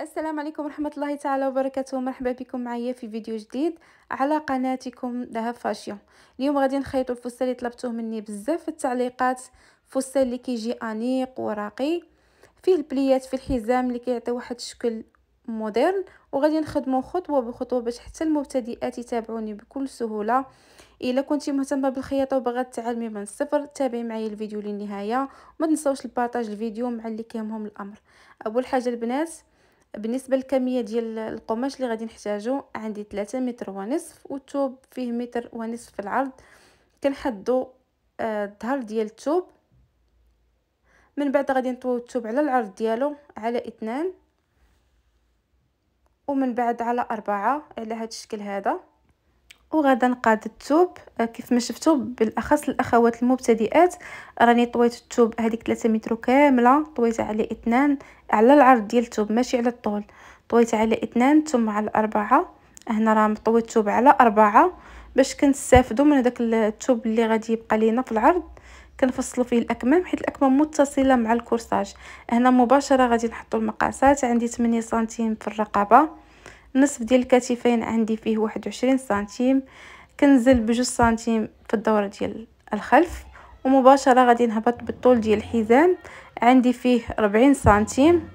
السلام عليكم ورحمة الله تعالى وبركاته. مرحبا بكم معايا في فيديو جديد على قناتكم دهب فاشيون. اليوم غادي نخيطوا الفستان اللي طلبتوه مني بزاف في التعليقات. فستان اللي كيجي انيق وراقي، فيه البليات في الحزام اللي كيعطي واحد الشكل مودرن، وغادي نخدمه خطوه بخطوه باش حتى المبتدئات يتابعوني بكل سهوله. الا كنتي مهتمه بالخياطه وباغا تتعلمي من الصفر، تابعي معايا الفيديو للنهايه، وما تنساوش البارطاج الفيديو مع اللي كيهمهم الامر. اول حاجه البنات، بالنسبه للكميه ديال القماش اللي غادي نحتاجو، عندي 3 متر ونصف، والثوب فيه متر ونصف في العرض. كنحدو الظهر ديال الثوب، من بعد غادي نطويو الثوب على العرض ديالو على 2، ومن بعد على 4 على هذا الشكل هذا. وغادا نقاد الثوب كيف ما شفتوا، بالاخص الاخوات المبتدئات. راني طويت الثوب هذيك 3 متر كامله، طويتها على 2 على العرض ديال الثوب ماشي على الطول، طويتها على 2 ثم على 4. هنا راه طويت الثوب على 4 باش كنستافدوا من داك الثوب اللي غادي يبقى لينا في العرض. كنفصلوا فيه الاكمام حيت الاكمام متصله مع الكورساج. هنا مباشره غادي نحطوا المقاسات. عندي 8 سنتيم في الرقبه، النصف ديال الكتفين عندي فيه 21 سنتيم، كنزل بجوج سنتيم في الدورة ديال الخلف، ومباشرة غادي نهبط بالطول ديال الحزام عندي فيه 40 سنتيم.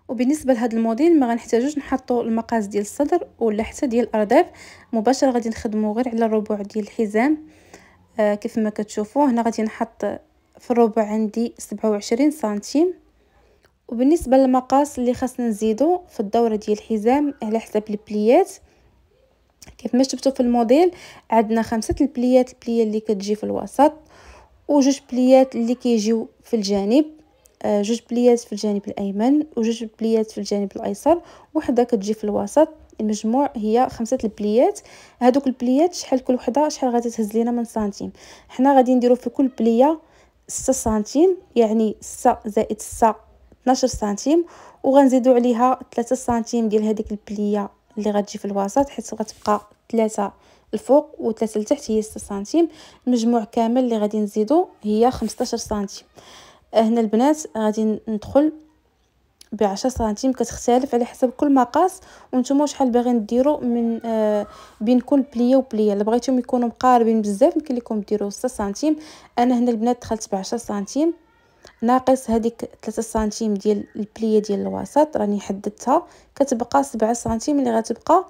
وبالنسبه لهذا الموديل ما غنحتاجوش نحطوا المقاس ديال الصدر ولا حتى ديال الارداف، مباشره غادي نخدموا غير على الربع ديال الحزام. كيف ما كتشوفوا هنا غادي نحط في الربع عندي 27 سنتيم. وبالنسبه للمقاس اللي خاصنا نزيدو في الدوره ديال الحزام على حسب البليات، كيف ما شفتوا في الموديل عندنا 5 البليات، البليه اللي كتجي في الوسط، وجوج بليات اللي كيجيو في الجانب، جوج بليات في الجانب الايمن، وجوج بليات في الجانب الايسر، وحده كتجي في الوسط. المجموع هي 5 البليات. هذوك البليات شحال كل وحده شحال غادي تهز لينا من سنتيم؟ حنا غادي نديرو في كل بليه 6 سنتيم، يعني 6 زائد 6 12 سنتيم، وغنزيدو عليها 3 سنتيم ديال هذيك البليه اللي غتجي في الوسط، حيت غتبقى 3 الفوق و3 لتحت هي 6 سنتيم. المجموع كامل اللي غادي نزيدو هي 15 سنتيم. هنا البنات غادي ندخل ب10 سنتيم، كتختلف على حسب كل مقاس، وانتم شحال باغيين ديروا من بين كل بليه وبليه. الا بغيتهم يكونوا مقاربين بزاف يمكن لكم ديروا 6 سنتيم. انا هنا البنات دخلت ب10 سنتيم ناقص هذيك 3 سنتيم ديال البليه ديال الوسط، راني حددتها، كتبقى 7 سنتيم اللي غتبقى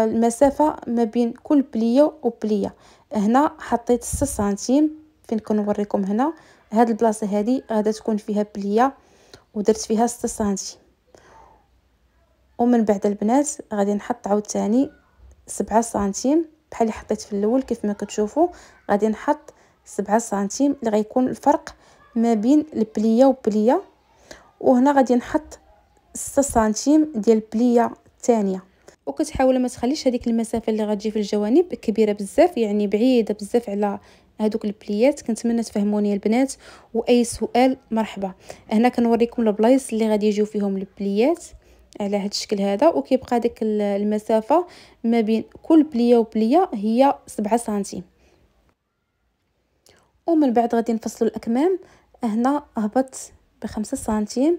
المسافه ما بين كل بليه وبليه. هنا حطيت 6 سنتيم، فين كنوريكم هنا هاد البلاصه هذه غادا تكون فيها بليه ودرت فيها 6 سنتيم. ومن بعد البنات غادي نحط عاوتاني 7 سنتيم بحال اللي حطيت في الاول. كيف ما كتشوفوا غادي نحط 7 سنتيم اللي غيكون الفرق ما بين البليه وبليه. وهنا غادي نحط 6 سنتيم ديال البليه الثانيه، وكتحاول ما تخليش هذيك المسافه اللي غتجي في الجوانب كبيره بزاف، يعني بعيده بزاف على هذوك البليات. كنتمنى تفهموني البنات، واي سؤال مرحبا. هنا كنوريكم البلايص اللي غادي يجيو فيهم البليات على هذا الشكل هذا، وكيبقى ديك المسافه ما بين كل بليه وبليه هي 7 سنتيم. ومن بعد غادي نفصلوا الاكمام. هنا هبط ب5 سنتيم،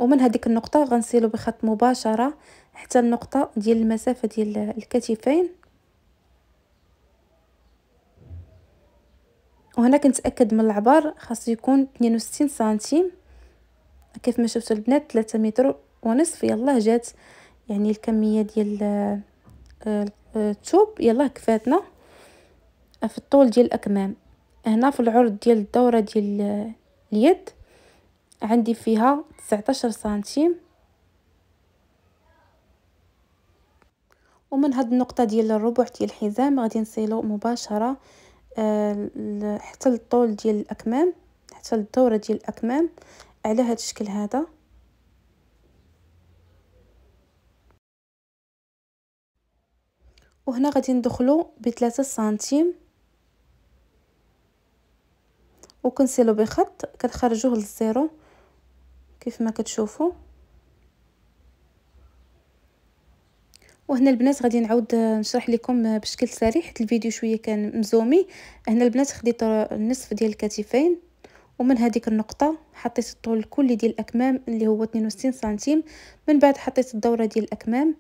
ومن هذيك النقطه غنسيلو بخط مباشره حتى النقطه ديال المسافه ديال الكتفين. وهنا كنتاكد من العبار خاصو يكون 62 سنتيم. كيف ما شفتوا البنات 3 متر ونصف يلا جات، يعني الكميه ديال الثوب يلا كفاتنا في الطول ديال الاكمام. هنا في العرض ديال الدوره ديال اليد عندي فيها 19 سنتيم. ومن هاد النقطه ديال الربع ديال الحزام غادي نصيلو مباشره حتى الطول ديال الاكمام، حتى الدوره ديال الاكمام على هاد الشكل هذا. وهنا غادي ندخلو ب3 سنتيم، وكنسيلو بخط كنخرجوه للزيرو كيف ما كتشوفوا. وهنا البنات غادي نعاود نشرح لكم بشكل سريع حيت الفيديو شويه كان مزومي. هنا البنات خديت النصف ديال الكتفين ومن هذيك النقطه حطيت الطول الكلي ديال الاكمام اللي هو 62 سنتيم. من بعد حطيت الدوره ديال الاكمام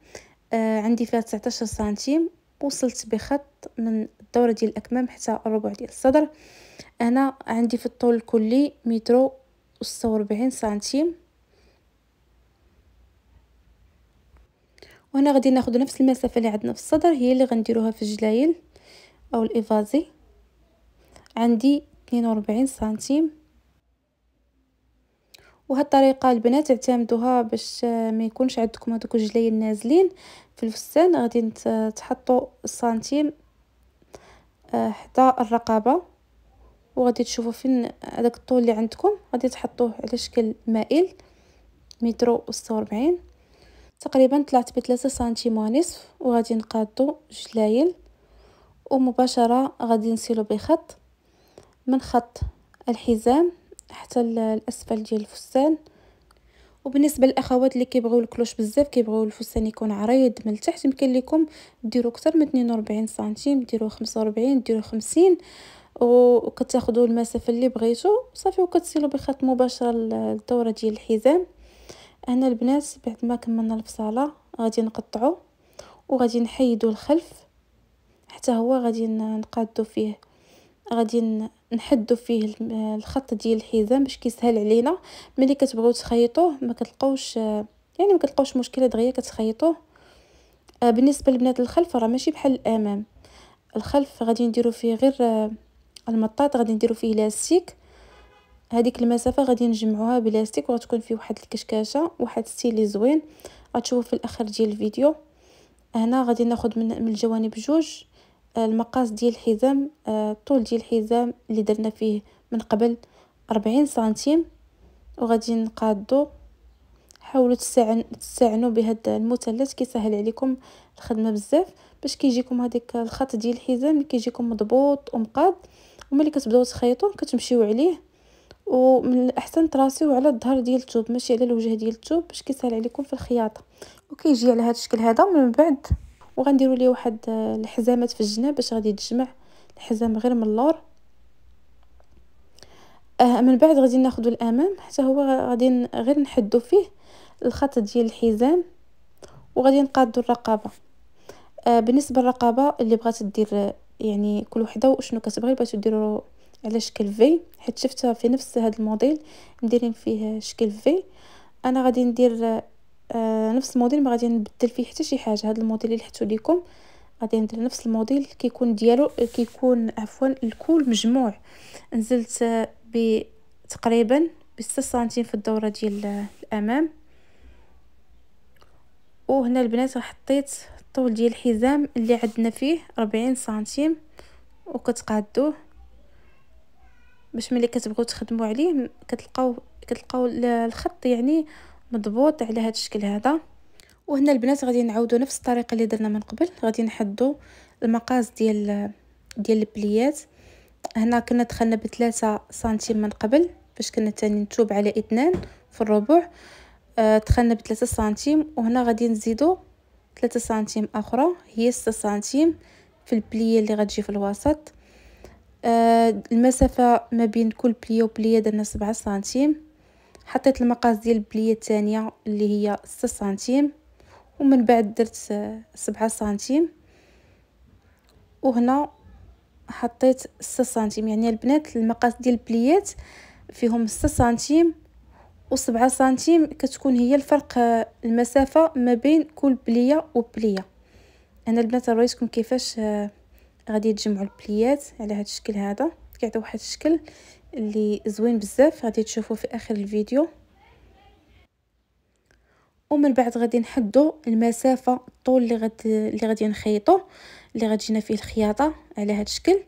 عندي فيها 19 سنتيم. وصلت بخط من الدوره ديال الاكمام حتى الربع ديال الصدر. انا عندي في الطول الكلي متر و 46 سنتيم. وهنا غادي ناخذ نفس المسافه اللي عندنا في الصدر هي اللي غنديروها في الجلايل او الافازي. عندي 42 سنتيم. وهاد الطريقه البنات اعتمدوها باش ما يكونش عندكم هذوك الجلايل نازلين في الفستان. غادي تحطوا السنتيم حتى الرقبه، وغادي تشوفوا فين هذاك الطول اللي عندكم غادي تحطوه على شكل مائل متر و 46. تقريبا طلعت ب3 سنتيم ونصف. وغادي نقادو جلايل ومباشره غادي نسيلو بخط من خط الحزام حتى الاسفل ديال الفستان. وبالنسبه للاخوات اللي كيبغيو الكلوش بزاف، كيبغيو الفستان يكون عريض من التحت، يمكن لكم ديروا اكثر من 42 سنتيم، ديروا 45، ديروا 50، وكتاخذوا المسافه اللي بغيتو صافي وكتسيلوا بخط مباشره الدوره ديال الحزام. هنا البنات بعد ما كملنا الفصاله غادي نقطعو وغادي نحيدو الخلف حتى هو غادي نقادو فيه، غادي نحدو فيه الخط ديال الحزام باش كيسهل علينا ملي كتبغيو تخيطوه ما كتلقاوش ما كتلقاوش مشكله دغيا كتخيطوه. بالنسبه للبنات الخلف راه ماشي بحال الامام. الخلف غادي نديرو فيه غير المطاط، غادي نديرو فيه لاستيك. هذيك المسافه غادي نجمعوها بلاستيك وغتكون فيه واحد الكشكاشه واحد ستيلي زوين غتشوفوا في الاخر ديال الفيديو. هنا غادي ناخذ من الجوانب جوج المقاس ديال الحزام. الطول ديال الحزام اللي درنا فيه من قبل 40 سنتيم وغادي نقادو. حاولوا تستعنوا بهذا المثلث كيسهل عليكم الخدمه بزاف باش كيجيكم هذيك الخط ديال الحزام اللي كيجيكم مضبوط ومقاد، وملي كتبداو تخيطوا كتمشيو عليه. ومن الاحسن تراسيو على الظهر ديال الثوب ماشي على الوجه ديال الثوب باش كيسهل عليكم في الخياطه. وكيجي على هذا الشكل هذا. من بعد وغنديروا ليه واحد الحزامات في الجناب باش غادي تجمع الحزام غير من اللور. من بعد غادي ناخذ الامام حتى هو غادي غير نحدو فيه الخط ديال الحزام وغادي نقادو الرقبه. بالنسبه للرقبه اللي بغات دير يعني كل وحده وشنو كتبغي، بغيتو ديروا على شكل في حيت شفتها في نفس هذا الموديل مديرين فيه شكل في. انا غادي ندير نفس الموديل، ما غادي نبدل فيه حتى شي حاجه. هذا الموديل اللي حطيت لكم غادي ندير نفس الموديل كيكون ديالو كيكون عفوا الكول مجموع. نزلت تقريبا ب6 سنتيم في الدوره ديال الامام. وهنا البنات حطيت الطول ديال الحزام اللي عندنا فيه 40 سنتيم وكتقادوه باش ملي كتبغيو تخدموا عليه كتلقاو الخط يعني مضبوط على هذا الشكل هذا. وهنا البنات غادي نعاودوا نفس الطريقه اللي درنا من قبل. غادي نحدوا المقاس ديال البليات. هنا كنا دخلنا ب3 سنتيم من قبل باش كنا تاني نتوب على 2 في الربع. دخلنا ب3 سنتيم وهنا غادي نزيدو 3 سنتيم اخرى هي 6 سنتيم في البليه اللي غتجي في الوسط. المسافه ما بين كل بليه وبليه درنا 7 سنتيم. حطيت المقاس ديال البليه الثانيه اللي هي 6 سنتيم ومن بعد درت 7 سنتيم وهنا حطيت 6 سنتيم. يعني البنات المقاس ديال البليات فيهم 6 سنتيم و7 سنتيم كتكون هي الفرق المسافه ما بين كل بليه وبليه. انا البنات وريتكم كيفاش غادي تجمعوا البليات على هذا الشكل هذا كيعطي واحد الشكل اللي زوين بزاف غادي تشوفوا في اخر الفيديو. ومن بعد غادي نحدوا المسافه الطول اللي غادي نخيطوه اللي غتجينا فيه الخياطه على هذا الشكل.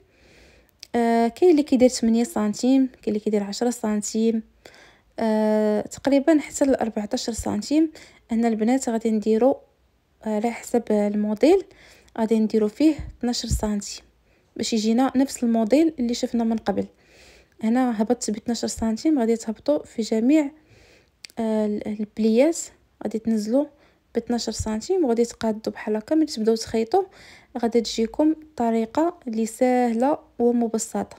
كاين اللي كيدير 8 سنتيم، كاين اللي كيدير 10 سنتيم، تقريبا حتى ل 14 سنتيم. هنا البنات غادي نديرو على حسب الموديل غادي نديرو فيه 12 سنتيم باش يجينا نفس الموديل اللي شفنا من قبل. هنا هبطت ب 12 سنتيم غادي تهبطوا في جميع البليات غادي تنزلوا ب 12 سنتيم وغادي تقادوا بحال هكا. ملي تبداو تخيطوا غادي تجيكم طريقه اللي سهله ومبسطه.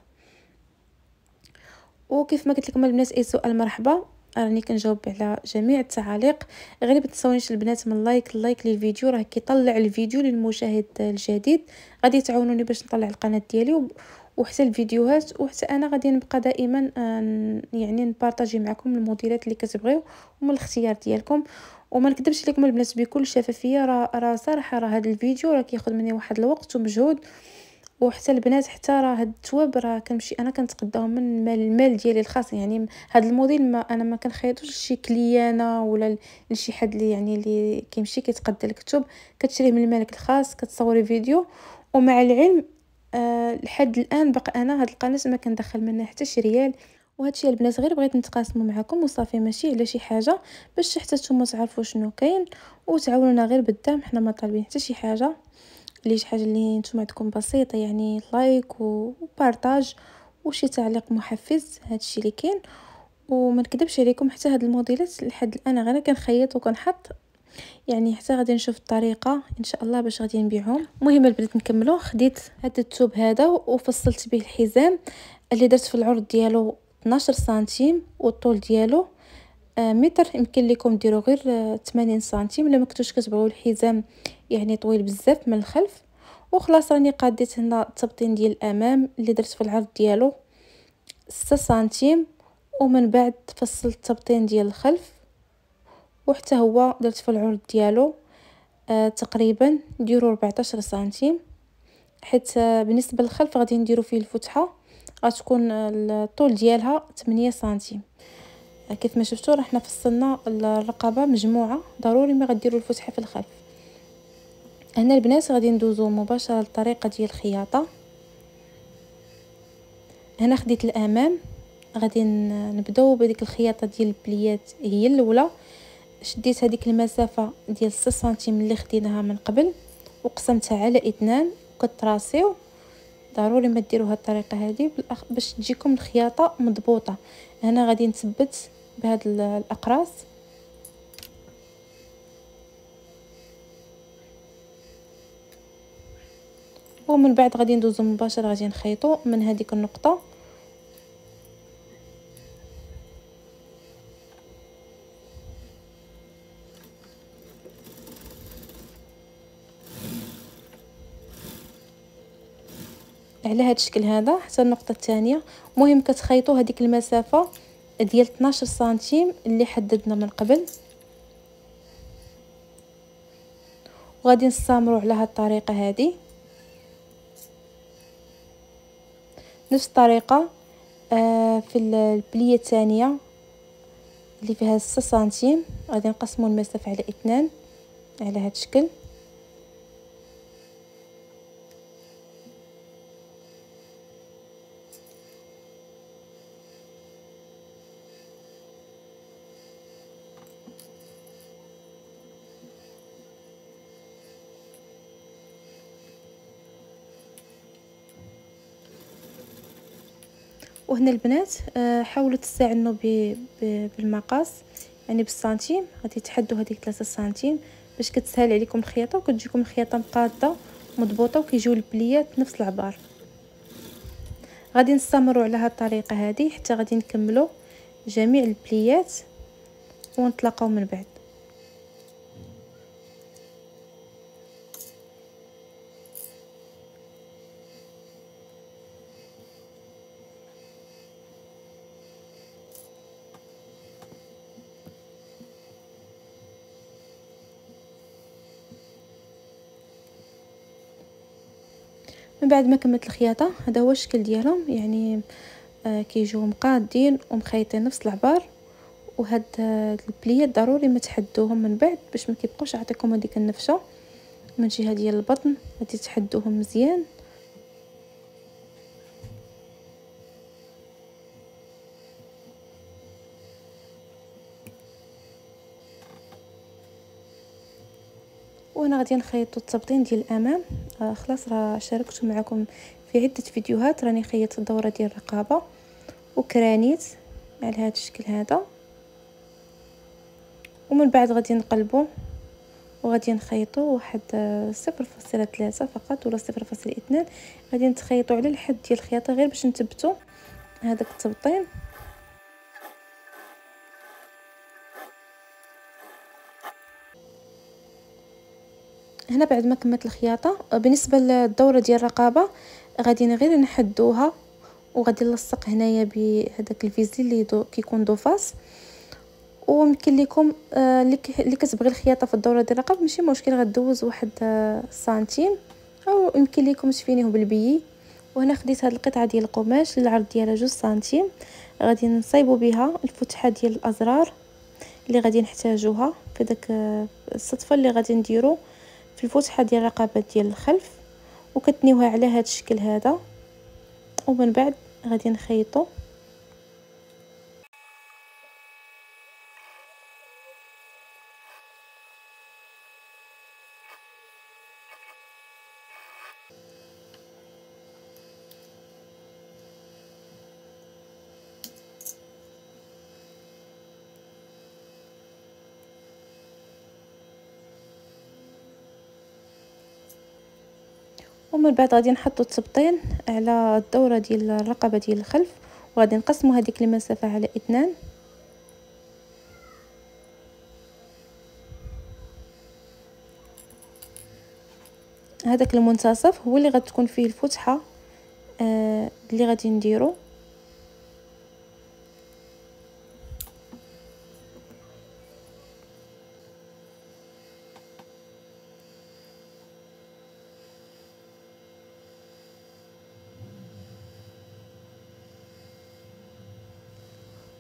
وكيف ما قلت لكم البنات اي سؤال مرحبا، راني كنجاوب على جميع التعاليق. غير ما تنسونيش البنات من اللايك للفيديو، راه كيطلع الفيديو للمشاهد الجديد، غادي تعاونوني باش نطلع القناه ديالي وحتى الفيديوهات، وحتى انا غادي نبقى دائما يعني نبارطاجي معكم الموديلات اللي كتبغيو ومن الاختيار ديالكم. وما نكذبش لكم البنات بكل شفافيه، راه صراحه راه هذا الفيديو راه كياخذ مني واحد الوقت ومجهود، وحتى البنات حتى راه هاد التواب راه كنمشي انا كنتقداهم من المال ديالي الخاص. يعني هاد الموديل ما انا ما كنخيطوش لشي كليانه ولا لشي حد اللي يعني اللي كيمشي كيتقدا الكتب، كتشريه من مالك الخاص، كتصوري فيديو. ومع العلم لحد الان باقي انا هاد القناه ما كندخل منها حتى شي ريال. وهادشي البنات غير بغيت نتقاسمو معكم وصافي، ماشي على شي حاجه، باش حتى نتوما تعرفوا شنو كاين وتعاونونا غير بالدعم. حنا ما طالبين حتى شي حاجه، اللي شي حاجه اللي نتوما عندكم بسيطه، يعني لايك وبارطاج وشي تعليق محفز، هادشي اللي كاين. وما نكذبش عليكم حتى هاد الموديلات لحد الان غير كنخيط وكنحط، يعني حتى غادي نشوف الطريقه ان شاء الله باش غادي نبيعهم. المهم البنات نكملوا. خديت هاد الثوب هذا وفصلت به الحزام اللي درت في العرض ديالو 12 سنتيم، والطول ديالو متر. يمكن لكم ديروا غير 80 سنتيم الا ما كنتوش كتبغيو الحزام يعني طويل بزاف من الخلف. وخلاص راني قاديت هنا التبطين ديال الامام اللي درت في العرض ديالو 6 سنتيم، ومن بعد فصلت التبطين ديال الخلف، وحتى هو درت في العرض ديالو تقريبا نديرو 14 سنتيم، حيت بالنسبه للخلف غادي نديرو فيه الفتحه، غتكون الطول ديالها 8 سنتيم. كيف ما شفتوا راه حنا فصلنا الرقبه مجموعه، ضروري ما غديروا الفتحه في الخلف. هنا البنات غادي ندوزو مباشره للطريقه ديال الخياطه. هنا خديت الامام، غادي نبداو بديك الخياطه ديال البليات هي الاولى. شديت هذيك المسافه ديال 6 سنتيم اللي خديناها من قبل وقسمتها على 2 وكتراسيو. ضروري ما ديروا هاد الطريقه هذه باش تجيكم الخياطه مضبوطه. هنا غادي نثبت بهاد الاقراص، ومن بعد غادي ندوزو مباشره غادي نخيطو من هذيك النقطه. على هذا الشكل هذا حتى النقطه الثانيه. مهم كتخيطوا هذيك المسافه ديال 12 سنتيم اللي حددنا من قبل، وغادي نستمروا على هذه الطريقه هذه. نفس الطريقه في البليه الثانيه اللي فيها 6 سنتيم غادي نقسموا المسافه على 2 على هذا الشكل. وهنا البنات حاولوا تستعنوا بالمقاس، يعني بالسنتيم. غادي تحدوا هذيك 3 سنتيم باش كتسهل عليكم الخياطه وكتجيكم الخياطه مقاده مضبوطه وكيجيو البليات نفس العبار. غادي نستمروا على هذه الطريقه هذه حتى غادي نكملوا جميع البليات ونتلاقاو من بعد. من بعد ما كملت الخياطه هذا هو الشكل ديالهم، يعني كيجيو مقادين ومخيطين نفس العبار. وهاد البليات ضروري ما تحدوهم من بعد باش ما كيبقاوش يعطيكم هذيك النفشه من الجهه ديال البطن، غادي تحدوهم مزيان. وانا غادي نخيطوا التبطين ديال الامام. خلاص راه شاركت معكم في عده فيديوهات، راني خيطت الدوره ديال الرقبه وكرانيت على هذا الشكل هذا. ومن بعد غادي نقلبوا وغادي نخيطوا واحد 0.3 فقط ولا 0.2. غادي نتخيطوا على الحد ديال الخياطه غير باش نثبتوا هذاك التبطين هنا بعد ما كملت الخياطه، بالنسبه للدوره ديال الرقبه غادي غير نحدوها، وغادي نلصق هنايا بهذاك الفيزلي اللي كيكون ضفاس. ويمكن لكم اللي كتبغي الخياطه في الدوره ديال الرقبه ماشي مشكل، غدوز واحد سنتيم، او يمكن لكم تفينيه بالبي. وهنا خديت هاد القطعه ديال القماش اللي العرض ديالها 2 سنتيم، غادي نصايبوا بها الفتحه ديال الازرار اللي غادي نحتاجوها في داك الصدفه اللي غادي نديرو في الفتحه ديال الرقبه ديال الخلف، وكتنيوها على هاد الشكل هذا. ومن بعد غادي نخيطو. ومن بعد غادي نحطو التبطين على الدوره ديال الرقبه ديال الخلف، وغادي نقسمو هذيك المسافه على 2. هذاك المنتصف هو اللي غتكون فيه الفتحه اللي غادي نديرو.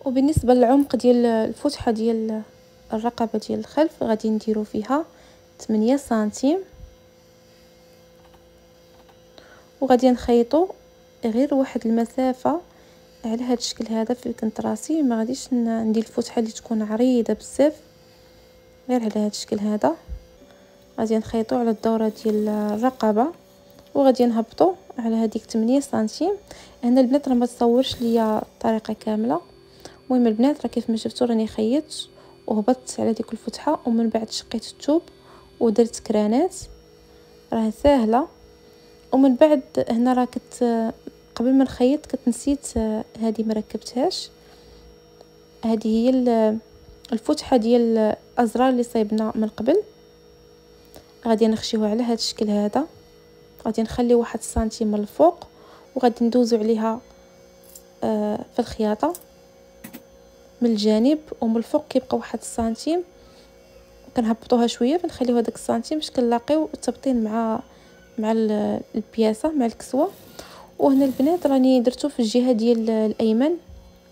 وبالنسبه للعمق ديال الفتحه ديال الرقبه ديال الخلف غادي نديرو فيها 8 سنتيم، وغادي نخيطو غير واحد المسافه على هذا الشكل هذا في الكنتراسي. ما غاديش ندير الفتحه اللي تكون عريضه بزاف، غير على هذا الشكل هذا. غادي نخيطو على الدوره ديال الرقبه، وغادي نهبطو على هذيك 8 سنتيم. هنا البنات راه ما تصورش ليا الطريقه كامله. المهم البنات راه كيف ما شفتوا راني خيطت وهبطت على ديك الفتحه، ومن بعد شقيت الثوب ودرت كرانات، راه سهله. ومن بعد هنا راه قبل ما نخيط نسيت هذه ما ركبتهاش. هذه هي الفتحه ديال الازرار اللي صايبنا من قبل، غادي نخشيوها على هذا الشكل هذا. غادي نخلي 1 سنتيم من الفوق، وغادي ندوزو عليها في الخياطه من الجانب، ومن الفوق كيبقى 1 سنتيم. كنهبطوها شويه فنخليو هذاك السنتيم باش كنلاقيو التبطين مع البياسه مع الكسوه. وهنا البنات راني درتو في الجهه ديال الايمن،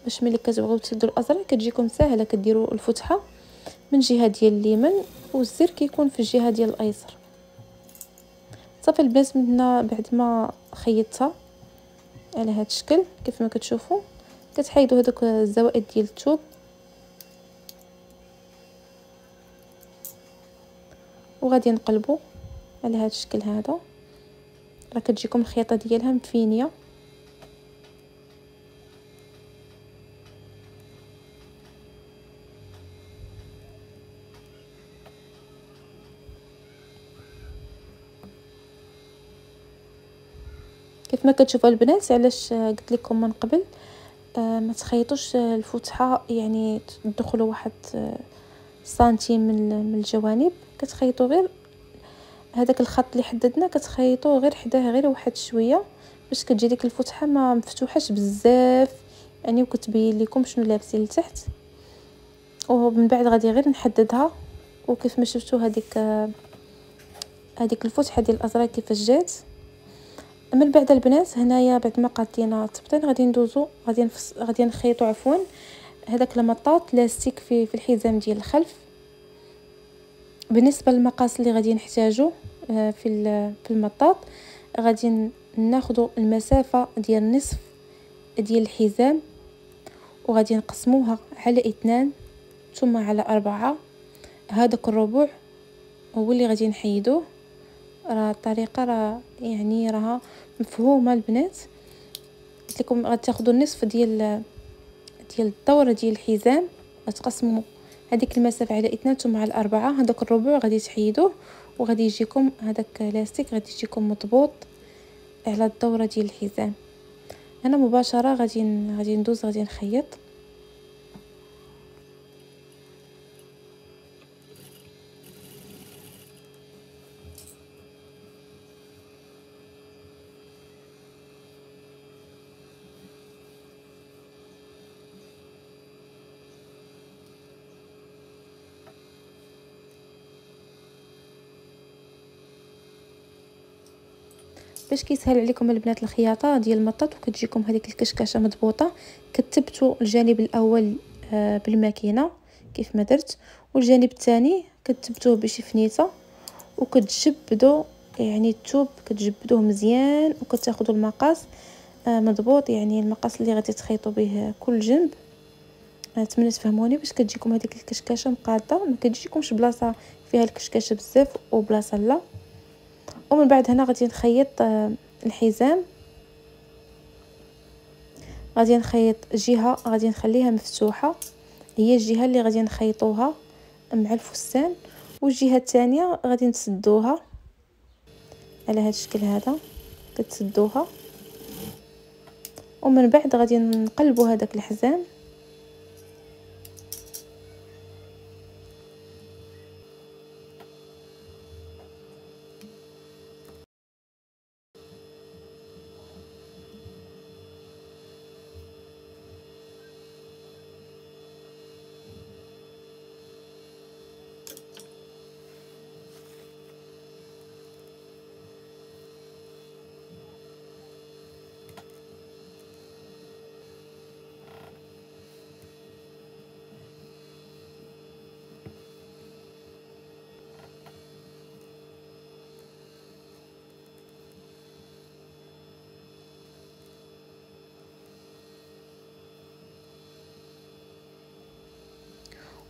باش ملي كتبغيو تسدوا الازرار كتجيكم ساهله. كديروا الفتحه من جهه ديال اليمين، والزر كيكون في الجهه ديال الايسر. صافي البنات، من هنا بعد ما خيطتها على هذا الشكل كيف ما كتشوفوا، كتحيدوا هذوك الزوائد ديال الثوب، وغادي نقلبوا على هذا الشكل هذا. راه كتجيكم الخياطه ديالها مفينيه. كيف ما كتشوفوا البنات، علاش قلت لكم من قبل ما تخيطوش الفتحه، يعني تدخلوا 1 سنتيم من الجوانب. كتخيطوا غير هذاك الخط اللي حددنا، كتخيطوه غير حداه غير واحد شويه، باش كتجي ديك الفتحه ما مفتوحاش بزاف يعني، وكتبين لكم شنو لابسين لتحت. ومن بعد غادي غير نحددها. وكيف ما شفتوا هذيك الفتحه ديال الازرار كيفاش جات. من بعد البنات هنايا بعد ما قادينا التبطين غادي ندوزو، غادي نخيطوا عفوا هذاك المطاط لاستيك في الحزام ديال الخلف. بالنسبه للمقاس اللي غادي نحتاجو في المطاط، غادي ناخذ المسافه ديال نصف ديال الحزام، وغادي نقسموها على 2 ثم على 4. هذاك الربع هو اللي غادي نحيدوه. راه الطريقه يعني راها مفهومه البنات. قلت لكم غادي تاخذوا النصف ديال الدوره ديال الحزام، غتقسموا هذيك المسافه على 2 ثم على 4. هذاك الربع غادي تحيدوه، وغادي يجيكم هذاك لاستيك غادي يجيكم مضبوط على الدوره ديال الحزام. انا مباشره غادي ندوز غادي نخيط. باش كيسهل عليكم البنات الخياطه ديال المطاط وكتجيكم هذيك الكشكشه مضبوطه. كتثبتوا الجانب الاول بالماكينه كيف ما درت، والجانب الثاني كتثبتوه بشي فنيته وكتجبدوا يعني الثوب كتجبدوه مزيان وكتاخذوا المقاس مضبوط، يعني المقاس اللي غادي تخيطوا به كل جنب. نتمنى تفهموني باش كتجيكم هذيك الكشكشه مقاده، ما كتجيكمش بلاصه فيها الكشكشه بزاف وبلاصه لا. ومن بعد هنا غادي نخيط الحزام. غادي نخيط جهه غادي نخليها مفتوحه، هي الجهه اللي غادي نخيطوها مع الفستان، والجهه الثانيه غادي نسدوها على هذا الشكل هذا، كتسدوها. ومن بعد غادي نقلبوا هذاك الحزام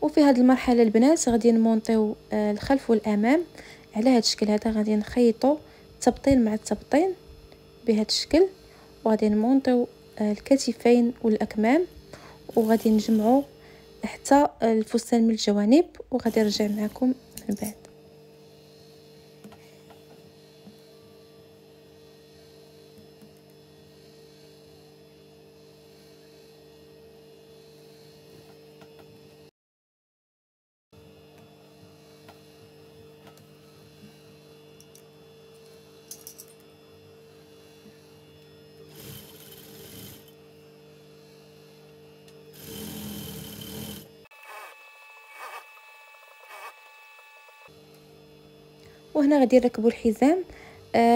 وفي هذه المرحله البنات غادي نمونطيو الخلف والامام على هذا الشكل هذا. غادي نخيطوا تبطين مع التبطين بهذا الشكل، وغادي نمونطيو الكتفين والاكمام، وغادي نجمعوا حتى الفستان من الجوانب، وغادي نرجع معكم من بعد. وهنا غادي نركبوا الحزام.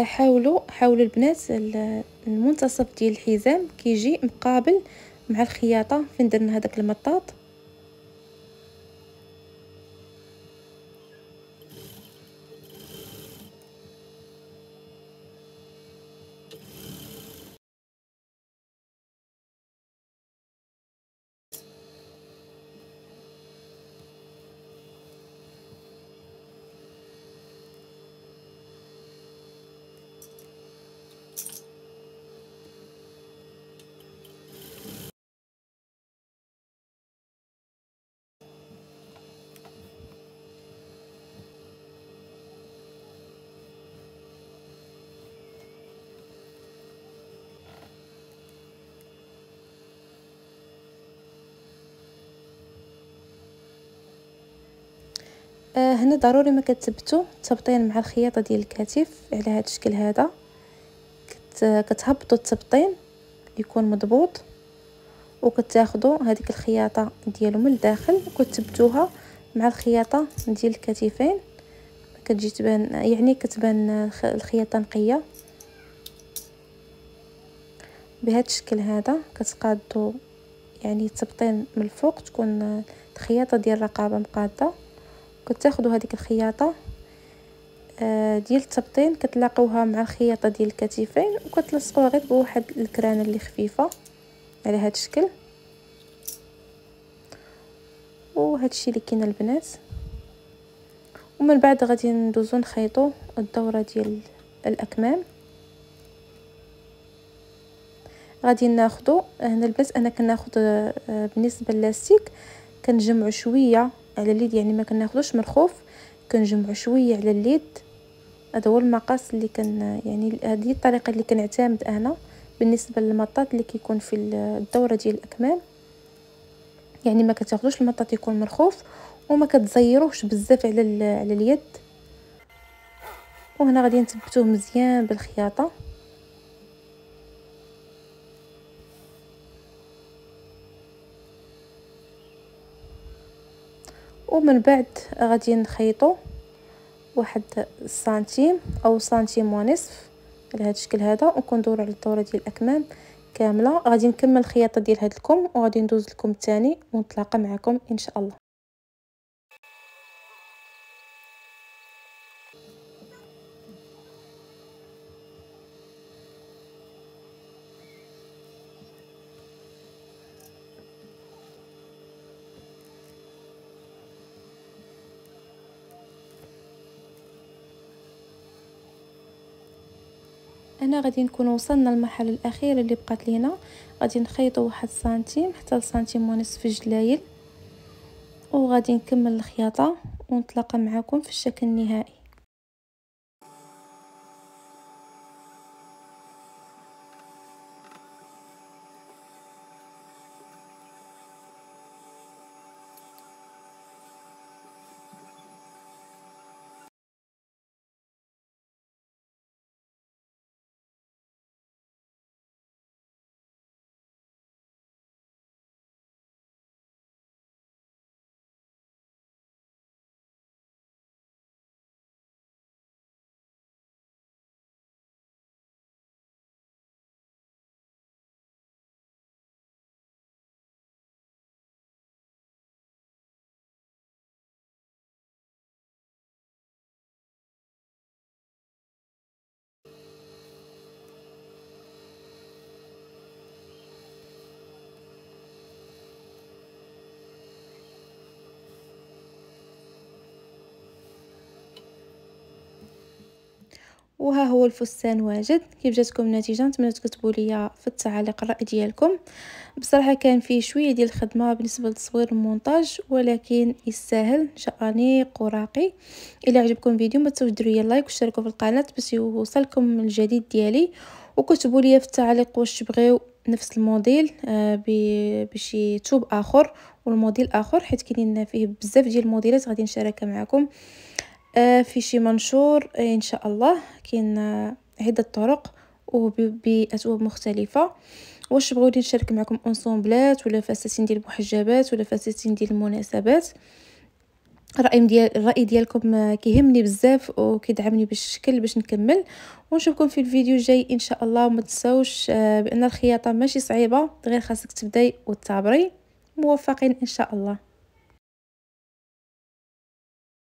حاولوا البنات المنتصف ديال الحزام كيجي مقابل مع الخياطه فين درنا هذاك المطاط. هنا ضروري ما كتثبتوا التبطين مع الخياطه ديال الكتف على هذا الشكل هذا. كتهبطوا التبطين يكون مضبوط، وكتاخذوا هذيك الخياطه ديالو من الداخل وكتثبتوها مع الخياطه ديال الكتفين. كتجي تبان يعني كتبان الخياطه نقيه بهذا الشكل هذا. كتقادوا يعني التبطين من الفوق تكون الخياطه ديال الرقبه مقاده، كتاخذوا هذيك الخياطه ديال التبطين كتلاقوها مع الخياطه ديال الكتفين وكتلصقوها غير بواحد الكرانه اللي خفيفه على هذا الشكل. وهذا الشيء اللي كاين البنات. ومن بعد غادي ندوزو نخيطوا الدوره ديال الاكمام. غادي ناخذوا هنا البنات، انا كناخذ بالنسبه للاستيك كنجمعوا شويه على اليد، يعني ما كناخذوش من الخوف، كنجمعوا شويه على اليد. هذا هو المقاس اللي يعني هذه الطريقه اللي كنعتمد انا بالنسبه للمطاط اللي كيكون في الدوره ديال الاكمام. يعني ما كتاخذوش المطاط يكون مرخوف وما كتزيروش بزاف على اليد. وهنا غادي نثبتوه مزيان بالخياطه. ومن بعد غادي نخيطوا واحد سنتيم او سنتيم ونصف على هذا الشكل هذا، وكندورو على الدوره ديال الاكمام كامله. غادي نكمل الخياطه ديال هذا الكم وغادي ندوز لكم الثاني ونتلاقى معكم ان شاء الله. انا غادي نكون وصلنا للمرحله الاخيره اللي بقات لينا. غادي نخيطوا 1 سنتيم حتى لسنتيم ونصف في الجلايل، وغادي نكمل الخياطه ونتلاقى معكم في الشكل النهائي. وها هو الفستان واجد. كيف جاتكم النتيجه؟ نتمنى تكتبوا لي في التعاليق الراي ديالكم. بصراحه كان فيه شويه ديال الخدمه بالنسبه للتصوير والمونتاج، ولكن يستاهل، جاء انيق وراقي. الى عجبكم الفيديو ما تنسوش ديروا لي لايك واشتركوا في القناه باش يوصلكم الجديد ديالي، وكتبوا لي في التعليق واش تبغيو نفس الموديل بشي توب اخر والموديل اخر، حيت كاينين فيه بزاف ديال الموديلات غادي نشاركها معكم في شي منشور ان شاء الله. كاين عده طرق وبأثواب مختلفه. واش تبغوني نشارك معكم انصومبلات ولا فساتين ديال المحجبات ولا فساتين ديال المناسبات؟ الراي ديالكم كيهمني بزاف وكيدعمني بالشكل باش نكمل. ونشوفكم في الفيديو الجاي ان شاء الله. وما تنساوش بان الخياطه ماشي صعيبه، غير خاصك تبداي وتصابري. موفقين ان شاء الله.